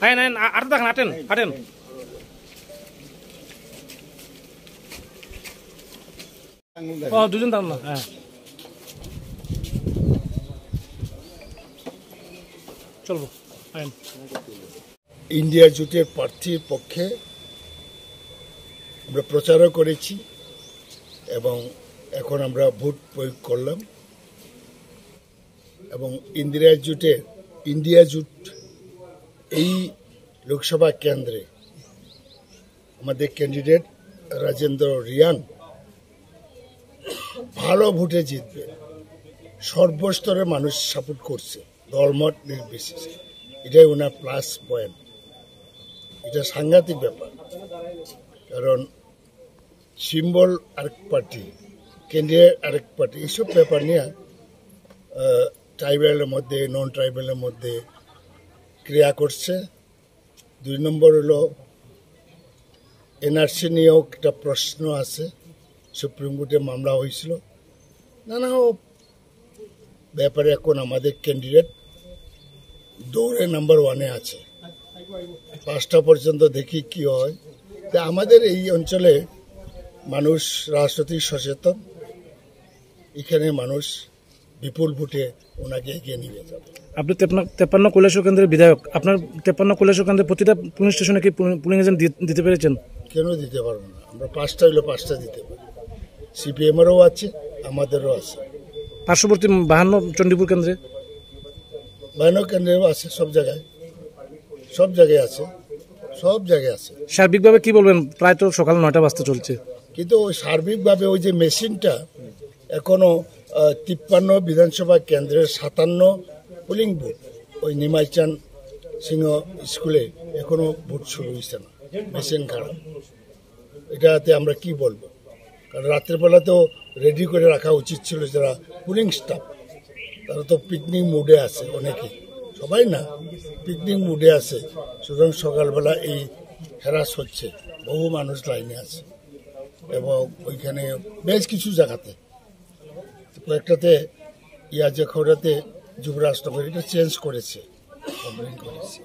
আইন আইন আর দেখেন হাঁটেন হাঁটেন। ও দুজন দাম না, হ্যাঁ চলবো আইন। ইন্ডিয়া জোটের প্রার্থীর পক্ষে আমরা প্রচারও করেছি এবং এখন আমরা ভোট প্রয়োগ করলাম এবং ইন্ডিয়া জোট এই লোকসভা কেন্দ্রে আমাদের ক্যান্ডিডেট রাজেন্দ্র রিয়াং ভালো ভোটে জিতবে। সর্বস্তরের মানুষ সাপোর্ট করছে, দলমত নির্বিশেষে। এটাই ওনার প্লাস পয়েন্ট। এটা সাংঘাতিক ব্যাপার, কারণ সিম্বল আরেক পার্টি, ক্যান্ডিডেট আরেক পার্টি, এইসব ব্যাপার নিয়ে ট্রাইবেলের মধ্যে নন ট্রাইবেলের মধ্যে ক্রিয়া করছে। 2 নম্বর হলো এনআরসি নিয়েও একটা প্রশ্ন আছে, সুপ্রিম কোর্টে মামলা হয়েছিল। নানা ব্যাপারে এখন আমাদের ক্যান্ডিডেট দৌড়ে নাম্বার 1-এ আছে। 5টা পর্যন্ত দেখি কি হয়। তা আমাদের এই অঞ্চলে মানুষ রাজনৈতিক সচেতন, এখানে মানুষ বিপুল ভোটে ওনাকে এগিয়ে নিয়ে যাবে। আপনি 53 কৈলাসহর কেন্দ্রের বিধায়ক, আপনার 53 কৈলাসহর কেন্দ্রে প্রতিটা পুলিশ স্টেশনে কি পুলিং এজেন্ট দিতে পেরেছেন? কেন দিতে পারবো না? আমরা 5টা হইলে 5টা দিতে পারি। সিপিএমেরও আছে, আমাদেরও আছে। পার্শ্ববর্তী 52 চণ্ডীপুর কেন্দ্রে, 52 কেন্দ্রেও আছে, সব জায়গায় আছে। সার্বিকভাবে কি বলবেন? প্রায় তো সকাল 9টা বাজতে চলছে, কিন্তু সার্বিকভাবে ওই যে মেশিনটা এখনো 53 বিধানসভা কেন্দ্রের 57 পোলিং বুথ, ওই নিমাইচান সিংহ স্কুলে এখনো ভোট শুরু হয়েছে না, মেশিন খারাপ। এটাতে আমরা কি বলবো? কারণ রাত্রেবেলা তো রেডি করে রাখা উচিত ছিল যারা পুলিং স্টাফ, তারা তো পিকনিক মুডে আছে, অনেকে, সবাই না, পিকনিক মুডে আছে। সুতরাং সকালবেলা এই হ্যারাস হচ্ছে, বহু মানুষ লাইনে আছে এবং ওইখানে বেশ কিছু জায়গাতে, কয়েকটাতে ইয়াজে খবরাতে যুবরাজনগর এটা চেঞ্জ করেছে, কমপ্লেন করেছে।